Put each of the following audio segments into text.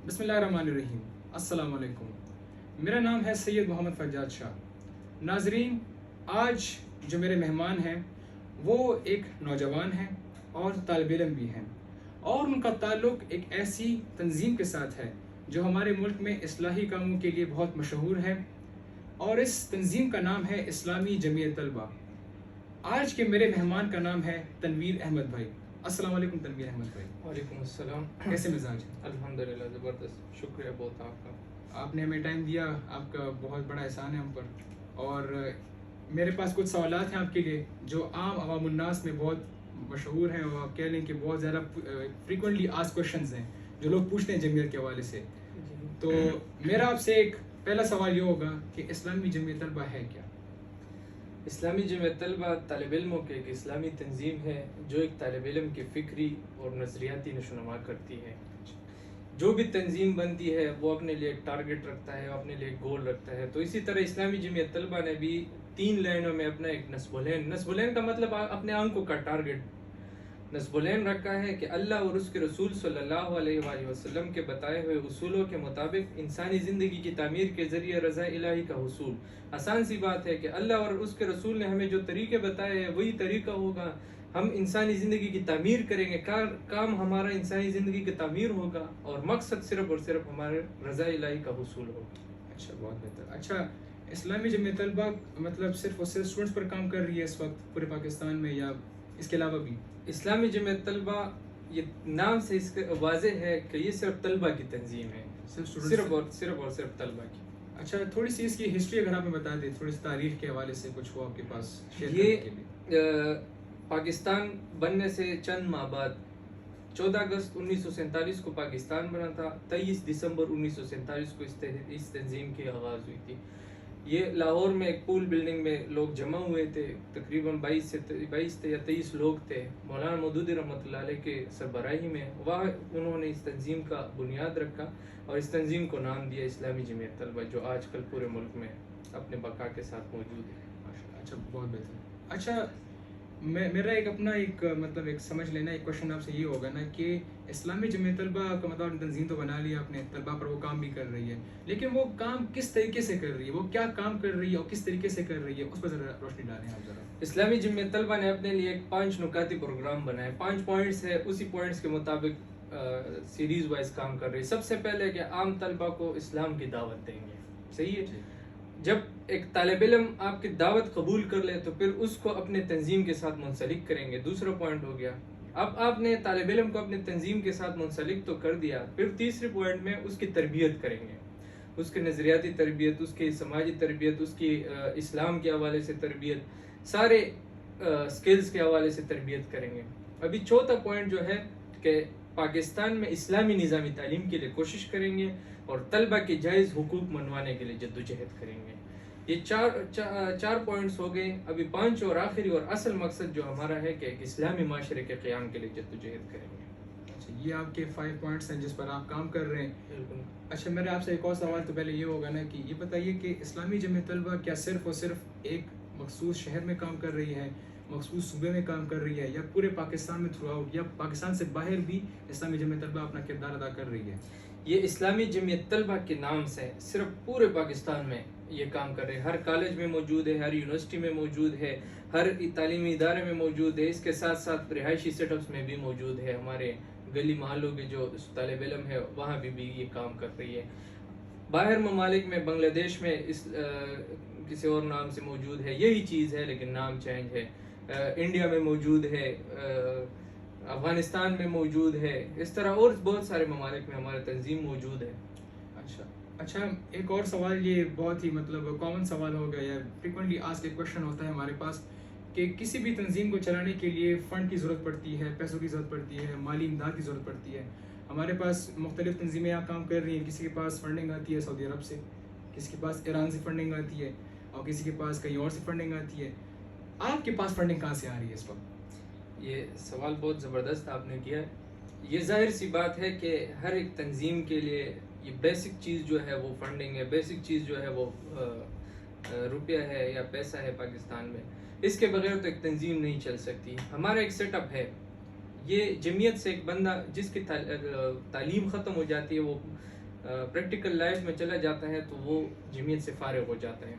بسم اللہ الرحمن الرحیم. السلام علیکم. میرا نام ہے سید محمد فجاد شاہ. ناظرین، آج جو میرے مہمان ہیں وہ ایک نوجوان ہیں اور طالب علم بھی ہیں، اور ان کا تعلق ایک ایسی تنظیم کے ساتھ ہے جو ہمارے ملک میں اصلاحی کاموں کے لیے بہت مشہور ہے، اور اس تنظیم کا نام ہے اسلامی جمعیت طلبہ. آج کے میرے مہمان کا نام ہے تنویر احمد بھائی. السلام علیکم تنویر احمد بھائی. وعلیکم السلام. کیسے مزاج ہیں؟ الحمدللہ زبردست، شکریہ بہت آپ کا. آپ نے ہمیں ٹائم دیا، آپ کا بہت بڑا احسان ہے ہم پر. اور میرے پاس کچھ سوالات ہیں آپ کے لیے جو عام عوام الناس میں بہت مشہور ہیں، اور آپ کہہ لیں کہ بہت زیادہ فریکوینٹلی آسک کویشچنز ہیں جو لوگ پوچھتے ہیں جمعیت کے حوالے سے. تو میرا آپ سے ایک پہلا سوال یہ ہوگا کہ اسلامی جمعیت طلبہ ہے کیا؟ اسلامی جمعیت طلبہ طالب علموں کے ایک اسلامی تنظیم ہے جو ایک طالب علم کی فکری اور نظریاتی نشوونما کرتی ہے. جو بھی تنظیم بنتی ہے وہ اپنے لیے ایک ٹارگٹ رکھتا ہے، اپنے لیے ایک گول رکھتا ہے. تو اسی طرح اسلامی جمعیت طلبہ نے بھی 3 لائنوں میں اپنا ایک نصب العین کا مطلب اپنے آنکھوں کا ٹارگٹ نصب العین رکھا ہے کہ اللہ اور اس کے رسول صلی اللہ علیہ وآلہ وسلم کے بتائے ہوئے اصولوں کے مطابق انسانی زندگی کی تعمیر کے ذریعے رضا الہی کا حصول. آسان سی بات ہے کہ اللہ اور اس کے رسول نے ہمیں جو طریقے بتائے ہیں وہی طریقہ ہوگا. ہم انسانی زندگی کی تعمیر کریں گے، کام ہمارا انسانی زندگی کی تعمیر ہوگا، اور مقصد صرف اور صرف ہمارے رضا الہی کا حصول ہوگا. اچھا، بہت بہتر. اچھا، اسلامی جمعیت طلبہ مطلب صرف اور صرف اسٹوڈنٹس پر کام کر رہی ہے اس وقت پورے پاکستان میں، یا اس کے علاوہ بھی؟ اسلامی جمعیت طلبہ، یہ نام سے اس کا واضح ہے کہ یہ صرف طلبہ کی تنظیم ہے، صرف اور صرف طلبہ کی. اچھا، تھوڑی سی اس کی ہسٹری اگر آپ ہمیں بتا دیں، تھوڑی سی تاریخ کے حوالے سے کچھ ہو آپ کے پاس شیئر کرنے کے لیے. یہ پاکستان بننے سے چند ماہ بعد 14 اگست 1947 کو پاکستان بنا تھا. 23 دسمبر 1947 کو اس تنظیم کی آغاز ہوئی تھی. یہ لاہور میں ایک پول بلڈنگ میں لوگ جمع ہوئے تھے، تقریباً 22 یا 23 لوگ تھے، مولانا مودودی رحمۃ اللہ علیہ کے سربراہی میں. وہاں انہوں نے اس تنظیم کا بنیاد رکھا اور اس تنظیم کو نام دیا اسلامی جمعیت طلبہ، جو آج کل پورے ملک میں اپنے بقا کے ساتھ موجود ہے. اچھا، بہت بہتر. اچھا، میرا ایک اپنا مطلب ایک سمجھ لینا ایک کوشچن آپ سے یہ ہوگا نا کہ اسلامی جمعیت طلبہ کا مطلب تنظیم تو بنا لیا اپنے طلبہ پر، وہ کام بھی کر رہی ہے، لیکن وہ کام کس طریقے سے کر رہی ہے، وہ کیا کام کر رہی ہے اور کس طریقے سے کر رہی ہے، اس پر ذرا روشنی ڈالیں آپ ذرا. اسلامی جمعیت طلبہ نے اپنے لیے ایک 5 نکاتی پروگرام بنائے. 5 پوائنٹس ہے، اسی پوائنٹس کے مطابق سیریز وائز کام کر رہی ہے. سب سے پہلے کہ عام طلبہ کو اسلام کی دعوت دیں گے. صحیح ہے. جب ایک طالب علم آپ کی دعوت قبول کر لے تو پھر اس کو اپنے تنظیم کے ساتھ منسلک کریں گے. دوسرا پوائنٹ ہو گیا. اب آپ نے طالب علم کو اپنے تنظیم کے ساتھ منسلک تو کر دیا، پھر تیسرے پوائنٹ میں اس کی تربیت کریں گے. اس کی نظریاتی تربیت، اس کی سماجی تربیت، اس کی اسلام کے حوالے سے تربیت، سارے سکلز کے حوالے سے تربیت کریں گے. ابھی چوتھا پوائنٹ جو ہے کہ پاکستان میں اسلامی نظامی تعلیم کے لیے کوشش کریں گے اور طلبہ کے جائز حقوق منوانے کے لیے جدوجہد کریں گے. یہ چار پوائنٹس ہو گئے. ابھی 5 اور آخری اور اصل مقصد جو ہمارا ہے کہ ایک اسلامی معاشرے کے قیام کے لیے جدوجہد کریں گے. اچھا، یہ آپ کے 5 پوائنٹس ہیں جس پر آپ کام کر رہے ہیں. بالکل. اچھا، میرا آپ سے ایک اور سوال تو پہلے یہ ہوگا نا کہ یہ بتائیے کہ اسلامی جمعیت طلبہ کیا صرف اور صرف ایک مخصوص شہر میں کام کر رہی ہے، مخصوص صوبے میں کام کر رہی ہے، یا پورے پاکستان میں تھرو آؤٹ، یا پاکستان سے باہر بھی اسلامی جمعیت طلبہ اپنا کردار ادا کر رہی ہے؟ یہ اسلامی جمعیت طلبہ کے نام سے صرف پورے پاکستان میں یہ کام کر رہے ہیں. ہر کالج میں موجود ہے، ہر یونیورسٹی میں موجود ہے، ہر تعلیمی ادارے میں موجود ہے. اس کے ساتھ ساتھ رہائشی سیٹ اپس میں بھی موجود ہے. ہمارے گلی محلوں کے جو طالب علم ہے وہاں بھی یہ کام کر رہی ہے. باہر ممالک میں بنگلہ دیش میں اس کسی اور نام سے موجود ہے، یہی چیز ہے لیکن نام چینج ہے. انڈیا میں موجود ہے، افغانستان میں موجود ہے. اس طرح اور بہت سارے ممالک میں ہمارا تنظیم موجود ہے. اچھا، ایک اور سوال، یہ بہت ہی مطلب کامن سوال ہو گیا، یا فریکوینٹلی آسک ایک کویشچن ہوتا ہے ہمارے پاس کہ کسی بھی تنظیم کو چلانے کے لیے فنڈ کی ضرورت پڑتی ہے، پیسوں کی ضرورت پڑتی ہے، مالی امداد کی ضرورت پڑتی ہے. ہمارے پاس مختلف تنظیمیں یہاں کام کر رہی ہیں. کسی کے پاس فنڈنگ آتی ہے سعودی عرب سے، کسی کے پاس ایران سے فنڈنگ آتی ہے، اور کسی کے پاس کہیں اور سے فنڈنگ آتی ہے. آپ کے پاس فنڈنگ کہاں سے آ رہی ہے اس وقت؟ یہ سوال بہت زبردست آپ نے کیا ہے. یہ ظاہر سی بات ہے کہ ہر ایک تنظیم کے لیے یہ بیسک چیز جو ہے وہ فنڈنگ ہے. بیسک چیز جو ہے وہ روپیہ ہے یا پیسہ ہے پاکستان میں. اس کے بغیر تو ایک تنظیم نہیں چل سکتی. ہمارا ایک سیٹ اپ ہے. یہ جمعیت سے ایک بندہ جس کی تعلیم ختم ہو جاتی ہے وہ پریکٹیکل لائف میں چلا جاتا ہے تو وہ جمعیت سے فارغ ہو جاتا ہے.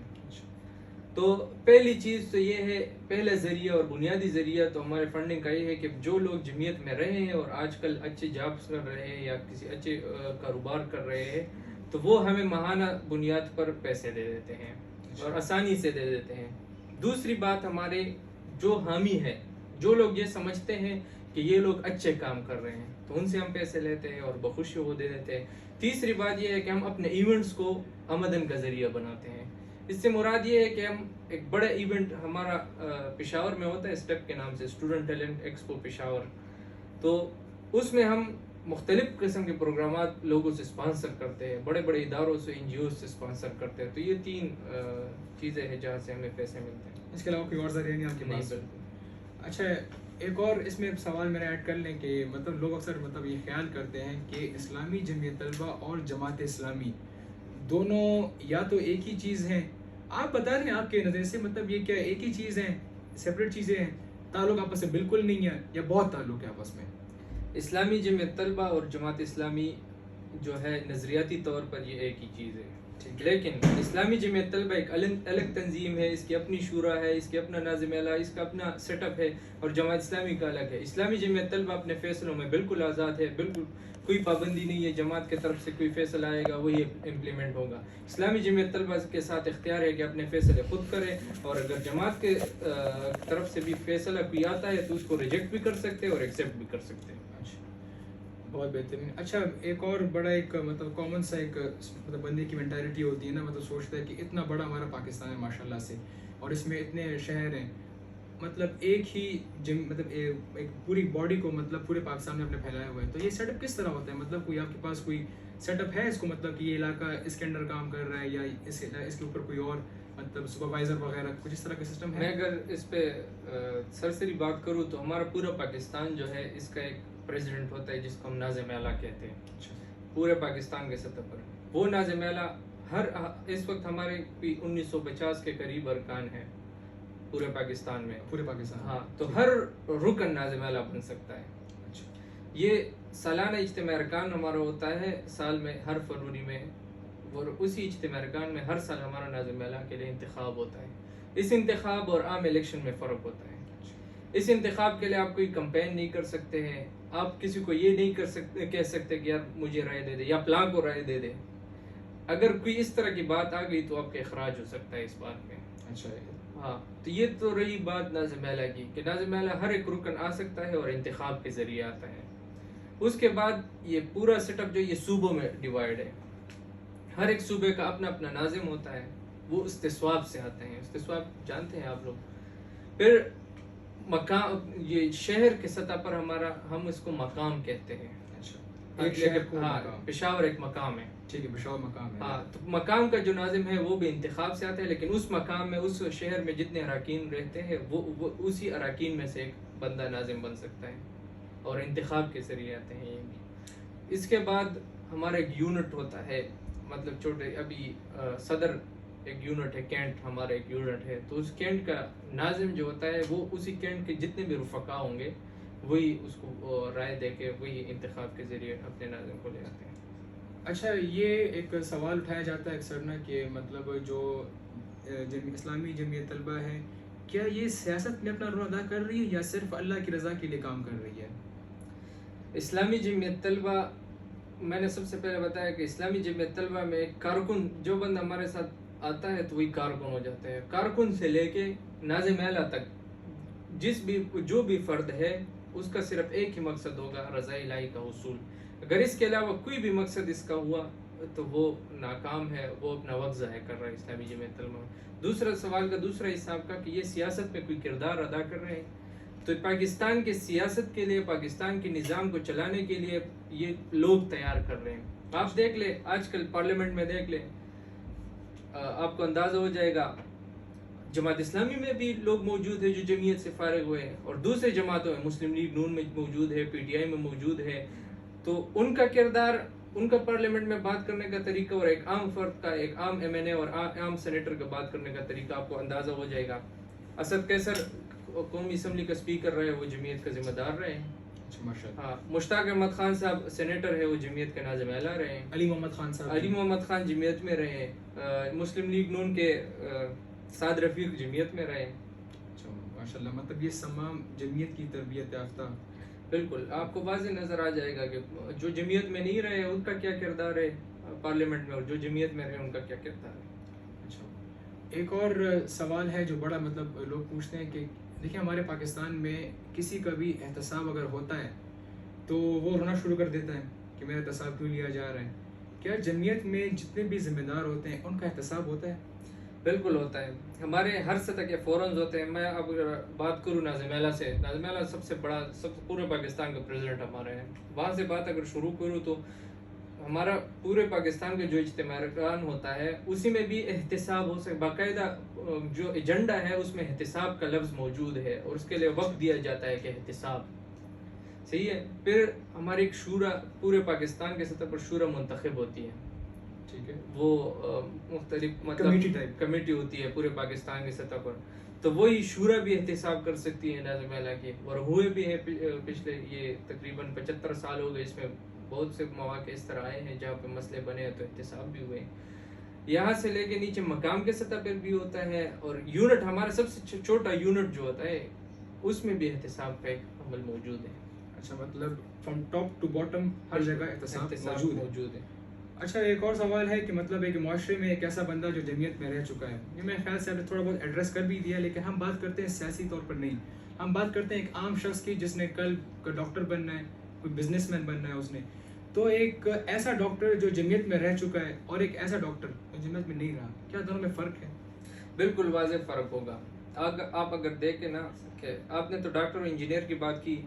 تو پہلی چیز تو یہ ہے, پہلا ذریعہ اور بنیادی ذریعہ تو ہمارے فنڈنگ کا یہ ہے کہ جو لوگ جمعیت میں رہے ہیں اور آج کل اچھے جابس کر رہے ہیں یا کسی اچھے کاروبار کر رہے ہیں تو وہ ہمیں ماہانہ بنیاد پر پیسے دے دیتے ہیں اور آسانی سے دے دیتے ہیں. دوسری بات, ہمارے جو حامی ہے, جو لوگ یہ سمجھتے ہیں کہ یہ لوگ اچھے کام کر رہے ہیں تو ان سے ہم پیسے لیتے ہیں اور بخوشی وہ دے دیتے ہیں. تیسری بات یہ ہے کہ ہم اپنے ایونٹس کو آمدن کا ذریعہ بناتے ہیں. اس سے مراد یہ ہے کہ ہم ایک بڑا ایونٹ ہمارا پشاور میں ہوتا ہے اسٹیپ کے نام سے, اسٹوڈنٹ ٹیلنٹ ایکسپو پشاور, تو اس میں ہم مختلف قسم کے پروگرامات لوگوں سے اسپانسر کرتے ہیں, بڑے بڑے اداروں سے, این جی اوز سے اسپانسر کرتے ہیں. تو یہ 3 چیزیں ہیں جہاں سے ہمیں پیسے ملتے ہیں. اس کے علاوہ کوئی اور ذریعہ نہیں آپ کے پاس؟ اچھا, ایک اور اس میں سوال میرا ایڈ کر لیں کہ مطلب لوگ اکثر مطلب یہ خیال کرتے ہیں کہ اسلامی جمعیت طلبہ اور جماعت اسلامی دونوں یا تو ایک ہی چیز ہیں. آپ بتا دیں آپ کے نظر سے مطلب یہ کیا ایک ہی چیز ہیں, سیپریٹ چیزیں ہیں, تعلق آپس سے بالکل نہیں ہے یا بہت تعلق ہے آپس میں؟ اسلامی جمعیت طلبہ اور جماعت اسلامی جو ہے نظریاتی طور پر یہ ایک ہی چیز ہے, لیکن اسلامی جمعیت طلبہ ایک الگ تنظیم ہے, اس کی اپنی شورا ہے, اس کے اپنا ناظم اعلیٰ, اس کا اپنا سیٹ اپ ہے, اور جماعت اسلامی کا الگ ہے. اسلامی جمعیت طلبہ اپنے فیصلوں میں بالکل آزاد ہے, بالکل کوئی پابندی نہیں ہے, جماعت کی طرف سے کوئی فیصلہ آئے گا وہی امپلیمنٹ ہوگا. اسلامی جمعیت طلبہ کے ساتھ اختیار ہے کہ اپنے فیصلے خود کریں, اور اگر جماعت کے طرف سے بھی فیصلہ کوئی آتا ہے تو اس کو ریجیکٹ بھی کر سکتے ہیں اور ایکسیپٹ بھی کر سکتے ہیں. بہت بہترین. اچھا, ایک اور بڑا ایک مطلب کامن سا ایک مطلب بندے کی مینٹالٹی ہوتی ہے نا, مطلب سوچتا ہے کہ اتنا بڑا ہمارا پاکستان ہے ماشاء اللہ سے, اور اس میں اتنے شہر ہیں, مطلب ایک ہی مطلب ایک پوری باڈی کو مطلب پورے پاکستان میں اپنے پھیلایا ہوا ہے. تو یہ سیٹ اپ کس طرح ہوتا ہے؟ مطلب کوئی آپ کے پاس کوئی سیٹ اپ ہے اس کو, مطلب کہ یہ علاقہ اس کے انڈر کام کر رہا ہے یا اس کے اوپر کوئی اور مطلب سپروائزر وغیرہ کچھ اس طرح کا سسٹم ہے؟ میں اگر اس پہ سرسری بات کروں تو ہمارا پورا پاکستان جو ہے اس کا ایک پریزیڈنٹ ہوتا ہے جس کو ہم ناظم اعلیٰ کہتے ہیں. پورے پاکستان کے سطح پر وہ ناظم اعلیٰ اس وقت ہمارے 1950 کے قریب ارکان ہیں پورے پاکستان میں. پورے پاکستان, ہاں, تو ہر رکن ناظم اعلیٰ بن سکتا ہے. یہ سالانہ اجتماع ارکان ہمارا ہوتا ہے سال میں ہر فروری میں, اور اسی اجتماع ارکان میں ہر سال ہمارا ناظم اعلیٰ کے لیے انتخاب ہوتا ہے. اس انتخاب اور عام الیکشن میں فرق ہوتا ہے. اس انتخاب کے لیے آپ کوئی کمپین نہیں کر سکتے ہیں, آپ کسی کو یہ نہیں کہہ سکتے کہ یار مجھے رائے دے دے یا پلاں کو رائے دے دے. اگر کوئی اس طرح کی بات آ گئی تو آپ کا اخراج ہو سکتا ہے اس بات میں. اچھا, ہاں, تو یہ تو رہی بات ناظم اعلیٰ کی کہ ناظم اعلیٰ ہر ایک رکن آ سکتا ہے اور انتخاب کے ذریعے آتا ہے. اس کے بعد یہ پورا سیٹ اپ جو یہ صوبوں میں ڈیوائیڈ ہے, ہر ایک صوبے کا اپنا اپنا ناظم ہوتا ہے, وہ استصواب سے آتے ہیں. استصواب جانتے ہیں آپ لوگ. پھر مقام, یہ شہر کے سطح پر ہم اس کو مقام کہتے ہیں. ایک شہر کو پشاور ایک مقام ہے. ٹھیک ہے, پشاور مقام ہے. ہاں, تو مقام کا جو ناظم ہے وہ بھی انتخاب سے آتا ہے, لیکن اس مقام میں اس شہر میں جتنے اراکین رہتے ہیں وہ اسی اراکین میں سے ایک بندہ ناظم بن سکتا ہے اور انتخاب کے ذریعے آتے ہیں یہ بھی. اس کے بعد ہمارا ایک یونٹ ہوتا ہے, مطلب چھوٹے ابھی صدر ایک یونٹ ہے, کینٹ ہمارا ایک یونٹ ہے, تو اس کینٹ کا ناظم جو ہوتا ہے وہ اسی کینٹ کے جتنے بھی رفقا ہوں گے وہی اس کو رائے دے کے وہی انتخاب کے ذریعے اپنے ناظم کو لے آتے ہیں. اچھا, یہ ایک سوال اٹھایا جاتا ہے اکثر نا کہ مطلب جو اسلامی جمعیت طلبہ ہے کیا یہ سیاست میں اپنا رول ادا کر رہی ہے یا صرف اللہ کی رضا کے لیے کام کر رہی ہے؟ اسلامی جمعیت طلبہ, میں نے سب سے پہلے بتایا کہ اسلامی جمعیت طلبہ میں ایک کارکن, جو بندہ ہمارے ساتھ آتا ہے تو وہی کارکن ہو جاتا ہے. کارکن سے لے کے ناظم اعلیٰ تک جو بھی فرد ہے اس کا صرف ایک ہی مقصد ہوگا, رضا الہی کا حصول. اگر اس کے علاوہ کوئی بھی مقصد اس کا ہوا تو وہ ناکام ہے, وہ اپنا وقت ضائع کر رہا ہے اسلامی جمعیت طلبہ. دوسرا سوال کا دوسرا حساب کا کہ یہ سیاست میں کوئی کردار ادا کر رہے ہیں, تو پاکستان کے سیاست کے لیے, پاکستان کے نظام کو چلانے کے لیے یہ لوگ تیار کر رہے ہیں. آپ دیکھ لیں آج کل پارلیمنٹ میں دیکھ لیں, آپ کو اندازہ ہو جائے گا جماعت اسلامی میں بھی لوگ موجود ہیں جو جمعیت سے فارغ ہوئے ہیں, اور دوسرے جماعتوں میں مسلم لیگ نون میں موجود ہے, پی ٹی آئی میں موجود ہے. تو ان کا کردار, ان کا پارلیمنٹ میں بات کرنے کا طریقہ اور ایک عام فرد کا, ایک عام ایم این اے اور عام سینیٹر کا بات کرنے کا طریقہ آپ کو اندازہ ہو جائے گا. اسد قیصر قومی اسمبلی کا اسپیکر رہے, وہ جمعیت کا ذمہ دار رہے ہیں. اچھا ماشاء اللہ. ہاں مشتاق احمد خان صاحب سینیٹر ہے، وہ جمعیت کے ناظم اعلیٰ رہے ہیں. علی محمد خان صاحب. علی محمد خان جمعیت میں رہے ہیں. مسلم لیگ نون کے سعد رفیق جمعیت میں رہے ہیں. اچھا ماشاء اللہ. مطلب یہ تمام جمعیت کی تربیت یافتہ. بالکل آپ کو واضح نظر آ جائے گا کہ جو جمعیت میں نہیں رہے ان کا کیا کردار ہے پارلیمنٹ میں، اور جو جمعیت میں رہے ان کا کیا کردار ہے. اچھا ایک اور سوال ہے جو بڑا مطلب لوگ پوچھتے ہیں کہ دیکھیں ہمارے پاکستان میں کسی کا بھی احتساب اگر ہوتا ہے تو وہ رونا شروع کر دیتا ہے کہ میرا احتساب کیوں لیا جا رہا ہے. کیا جمعیت میں جتنے بھی ذمہ دار ہوتے ہیں ان کا احتساب ہوتا ہے؟ بالکل ہوتا ہے. ہمارے ہر سطح کے فورمز ہوتے ہیں. میں اب بات کروں ناظم اعلیٰ سے، ناظم اعلیٰ سب سے بڑا پورے پاکستان کا پریزیڈنٹ ہمارے ہیں. وہاں سے بات اگر شروع کروں تو ہمارا پورے پاکستان کا جو اجتماع ارکان ہوتا ہے اسی میں بھی احتساب ہو سکے. باقاعدہ جو ایجنڈا ہے اس میں احتساب کا لفظ موجود ہے اور اس کے لیے وقت دیا جاتا ہے کہ احتساب صحیح ہے. پھر ہماری ایک شورا پورے پاکستان کے سطح پر شورا منتخب ہوتی ہے. ٹھیک ہے. وہ مختلف مطلب کمیٹی ہوتی ہے پورے پاکستان کی سطح پر. تو وہی شورا بھی احتساب کر سکتی ہے ناظم اعلیٰ کی، اور ہوئے بھی ہیں پچھلے یہ تقریباً 75 سال ہو گئے. اس میں بہت سے مواقع اس طرح آئے ہیں جہاں پہ مسئلے بنے ہیں تو احتساب بھی ہوئے. یہاں سے لے کے نیچے مقام کے سطح پر بھی ہوتا ہے، اور یونٹ ہمارا سب سے چھوٹا یونٹ جو ہوتا ہے اس میں بھی احتساب کا ایک عمل موجود ہے. اچھا مطلب فرام ٹاپ ٹو باٹم ہر جگہ احتساب موجود ہے. اچھا ایک اور سوال ہے کہ مطلب ایک معاشرے میں ایک ایسا بندہ جو جمعیت میں رہ چکا ہے، یہ میرے خیال سے آپ نے تھوڑا بہت ایڈریس کر بھی دیا، لیکن ہم بات کرتے ہیں سیاسی طور پر نہیں، ہم بات کرتے ہیں ایک عام شخص کی جس نے کل ڈاکٹر بننا ہے، کوئی بزنس مین بننا ہے اس نے. تو ایک ایسا ڈاکٹر جو جمعیت میں رہ چکا ہے اور ایک ایسا ڈاکٹر جو جمعیت میں نہیں رہا، کیا دونوں میں فرق ہے؟ بالکل واضح فرق ہوگا. آپ اگر دیکھیں نا کہ آپ نے تو ڈاکٹر اور انجینئر کی بات کی،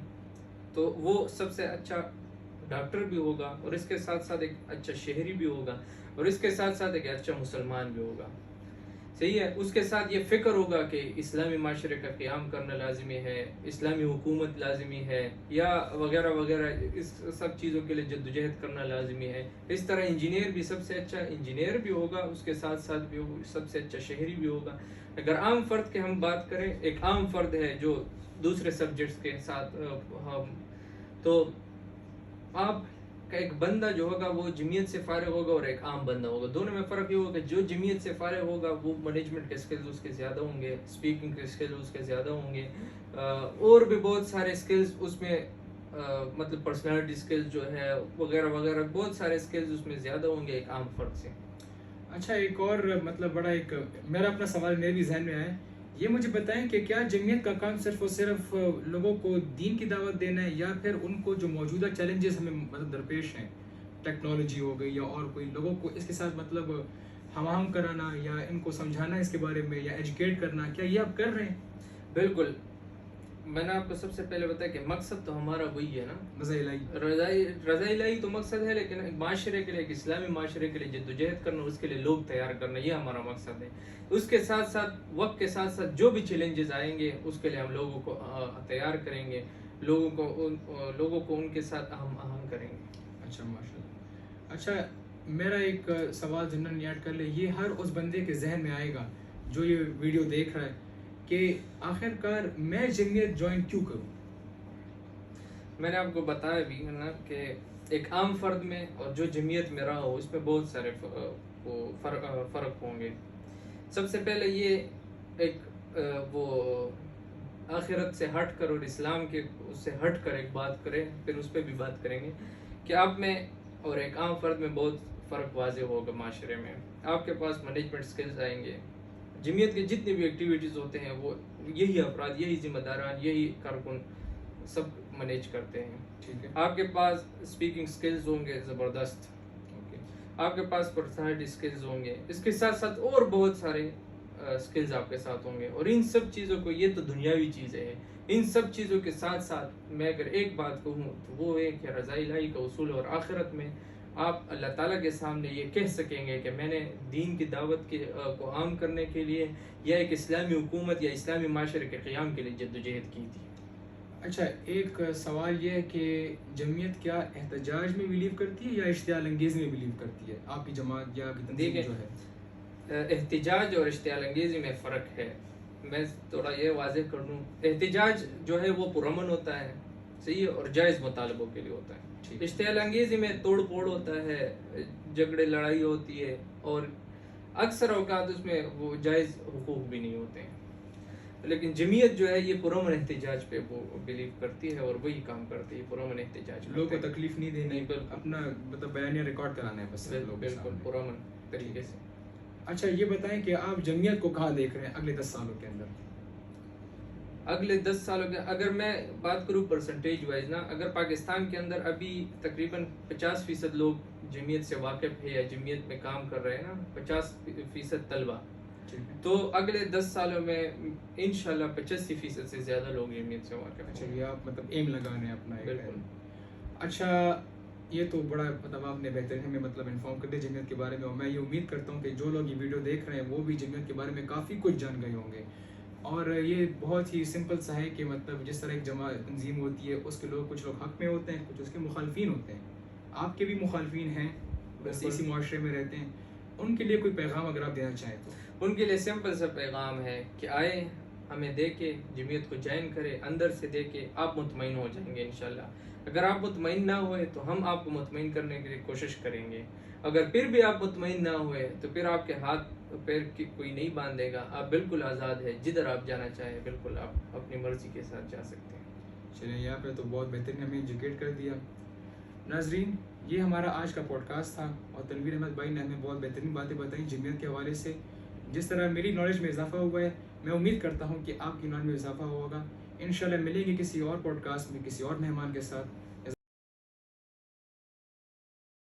تو وہ سب سے اچھا ڈاکٹر بھی ہوگا اور اس کے ساتھ ساتھ ایک اچھا شہری بھی ہوگا اور اس کے ساتھ ساتھ ایک اچھا مسلمان بھی ہوگا. صحیح ہے. اس کے ساتھ یہ فکر ہوگا کہ اسلامی معاشرے کا قیام کرنا لازمی ہے، اسلامی حکومت لازمی ہے، یا وغیرہ وغیرہ، اس سب چیزوں کے لیے جدوجہد کرنا لازمی ہے. اس طرح انجینئر بھی سب سے اچھا انجینئر بھی ہوگا، اس کے ساتھ ساتھ بھی سب سے اچھا شہری بھی ہوگا. اگر عام فرد کی ہم بات کریں، ایک عام فرد ہے جو دوسرے سبجیکٹس کے ساتھ تو آپ کا ایک بندہ جو ہوگا وہ جمعیت سے فارغ ہوگا اور ایک عام بندہ ہوگا. دونوں میں فرق یہ ہوگا کہ جو جمعیت سے فارغ ہوگا وہ مینجمنٹ کے سکلز اس کے زیادہ ہوں گے، اسپیکنگ کے سکلز اس کے زیادہ ہوں گے، اور بھی بہت سارے سکلز اس میں مطلب پرسنالٹی سکلز جو ہے وغیرہ وغیرہ، بہت سارے سکلز اس میں زیادہ ہوں گے ایک عام فرد سے. اچھا ایک اور مطلب بڑا ایک میرا اپنا سوال میرے بھی ذہن میں آیا، یہ مجھے بتائیں کہ کیا جمعیت کا کام صرف اور صرف لوگوں کو دین کی دعوت دینا ہے، یا پھر ان کو جو موجودہ چیلنجز ہمیں مطلب درپیش ہیں، ٹیکنالوجی ہو گئی یا اور کوئی، لوگوں کو اس کے ساتھ مطلب ہم آہنگ کرانا یا ان کو سمجھانا اس کے بارے میں یا ایجوکیٹ کرنا، کیا یہ آپ کر رہے ہیں؟ بالکل. میں نے آپ کو سب سے پہلے بتایا کہ مقصد تو ہمارا وہی ہے نا، رضا الہی تو مقصد ہے، لیکن ایک معاشرے کے لیے، ایک اسلامی معاشرے کے لیے جدوجہد کرنا، اس کے لیے لوگ تیار کرنا، یہ ہمارا مقصد ہے. اس کے ساتھ ساتھ وقت کے ساتھ ساتھ جو بھی چیلنجز آئیں گے اس کے لیے ہم لوگوں کو تیار کریں گے، لوگوں کو ان کے ساتھ ہم آہنگ کریں گے. اچھا ماشاء اللہ. اچھا میرا ایک سوال ضمن ایڈ کر لے، یہ ہر اس بندے کے ذہن میں آئے گا جو یہ ویڈیو دیکھ رہا ہے کہ آخر کار میں جمعیت جوائن کیوں کروں؟ میں نے آپ کو بتایا بھی ہے نا کہ ایک عام فرد میں اور جو جمعیت میں رہا ہو اس میں بہت سارے فرق ہوں گے. سب سے پہلے یہ ایک وہ آخرت سے ہٹ کر اور اسلام کے اس سے ہٹ کر ایک بات کریں، پھر اس پہ بھی بات کریں گے کہ آپ میں اور ایک عام فرد میں بہت فرق واضح ہوگا. معاشرے میں آپ کے پاس مینجمنٹ سکلز آئیں گے. جمعیت کے جتنی بھی ایکٹیویٹیز ہوتے ہیں وہ یہی افراد، یہی ذمہ داران، یہی کارکن سب مینیج کرتے ہیں. ٹھیک ہے. آپ کے پاس اسپیکنگ سکلز ہوں گے زبردست، آپ کے پاس پرسنالٹی سکلز ہوں گے، اس کے ساتھ ساتھ اور بہت سارے سکلز آپ کے ساتھ ہوں گے. اور ان سب چیزوں کو، یہ تو دنیاوی چیزیں ہیں، ان سب چیزوں کے ساتھ ساتھ میں اگر ایک بات کہوں تو وہ ہے کہ رضا الہی کا اصول، اور آخرت میں آپ اللہ تعالیٰ کے سامنے یہ کہہ سکیں گے کہ میں نے دین کی دعوت کو عام کرنے کے لیے یا ایک اسلامی حکومت یا اسلامی معاشرے کے قیام کے لیے جدوجہد کی تھی. اچھا ایک سوال یہ ہے کہ جمعیت کیا احتجاج میں بلیو کرتی ہے یا اشتعال انگیزی میں بلیو کرتی ہے؟ آپ کی جماعت یا آپ کی تنظیم جو ہے. احتجاج اور اشتعال انگیزی میں فرق ہے. میں تھوڑا یہ واضح کر دوں، احتجاج جو ہے وہ پرامن ہوتا ہے، صحیح ہے، اور جائز مطالبوں کے لیے ہوتا ٹھیک ہے. ہے. اشتعال انگیزی میں توڑ پھوڑ ہوتا ہے، جھگڑے لڑائی ہوتی ہے، اور اکثر اوقات اس میں وہ جائز حقوق بھی نہیں ہوتے ہیں. لیکن جمعیت جو ہے یہ پرامن احتجاج پہ وہ بلیو کرتی ہے اور وہی کام کرتی ہے، پرامن احتجاج لوگوں کو کرتے ہیں. تکلیف نہیں دینی، بالکل اپنا مطلب بیانیہ ریکارڈ کرانا ہے بس لوگوں کے بالکل سامنے. پرامن طریقے سے. اچھا یہ بتائیں کہ آپ جمعیت کو کہاں دیکھ رہے ہیں اگلے 10 سالوں کے اندر؟ اگلے 10 سالوں کے اگر میں بات کروں پرسنٹیج وائز نا، اگر پاکستان کے اندر ابھی تقریباً 50% لوگ جمعیت سے واقف ہے یا جمعیت میں کام کر رہے ہیں نا، 50% طلبہ، تو اگلے 10 سالوں میں انشاءاللہ 85% سے زیادہ لوگ جمعیت سے واقف اچھا ہوں. یہ آپ مطلب ایم لگا رہے ہیں اپنا ایک. بالکل. اچھا یہ تو بڑا مطلب آپ نے بہترین ہمیں مطلب انفارم کر دیا جمعیت کے بارے میں، اور میں یہ امید کرتا ہوں کہ جو لوگ یہ ویڈیو دیکھ رہے ہیں وہ بھی جمعیت کے بارے میں کافی کچھ جان گئے ہوں گے. اور یہ بہت ہی سمپل سا ہے کہ مطلب جس طرح ایک جماعت تنظیم ہوتی ہے اس کے لوگ کچھ لوگ حق میں ہوتے ہیں، کچھ اس کے مخالفین ہوتے ہیں. آپ کے بھی مخالفین ہیں، ویسے اسی معاشرے میں رہتے ہیں. ان کے لیے کوئی پیغام اگر آپ دینا چاہیں تو؟ ان کے لیے سمپل سا پیغام ہے کہ آئے، ہمیں دیکھے، جمعیت کو جوائن کرے، اندر سے دیکھے، آپ مطمئن ہو جائیں گے انشاءاللہ. اگر آپ مطمئن نہ ہوئے تو ہم آپ کو مطمئن کرنے کے لیے کوشش کریں گے. اگر پھر بھی آپ مطمئن نہ ہوئے تو پھر آپ کے ہاتھ پیر کی کوئی نہیں باندھے گا. آپ بالکل آزاد ہے، جدھر آپ جانا چاہیں بالکل آپ اپنی مرضی کے ساتھ جا سکتے ہیں. چلیں یہاں پہ تو بہت بہترین ہمیں ایجوکیٹ کر دیا. ناظرین یہ ہمارا آج کا پوڈ کاسٹ تھا، اور تنویر احمد بھائی نے ہمیں بہت بہترین باتیں بتائیں جمعیت کے حوالے سے. جس طرح میری نالج میں اضافہ ہوا ہے، میں امید کرتا ہوں کہ آپ کی نالج میں اضافہ ہوگا. انشاءاللہ ملیں گے کسی اور پوڈ کاسٹ میں کسی اور مہمان کے ساتھ.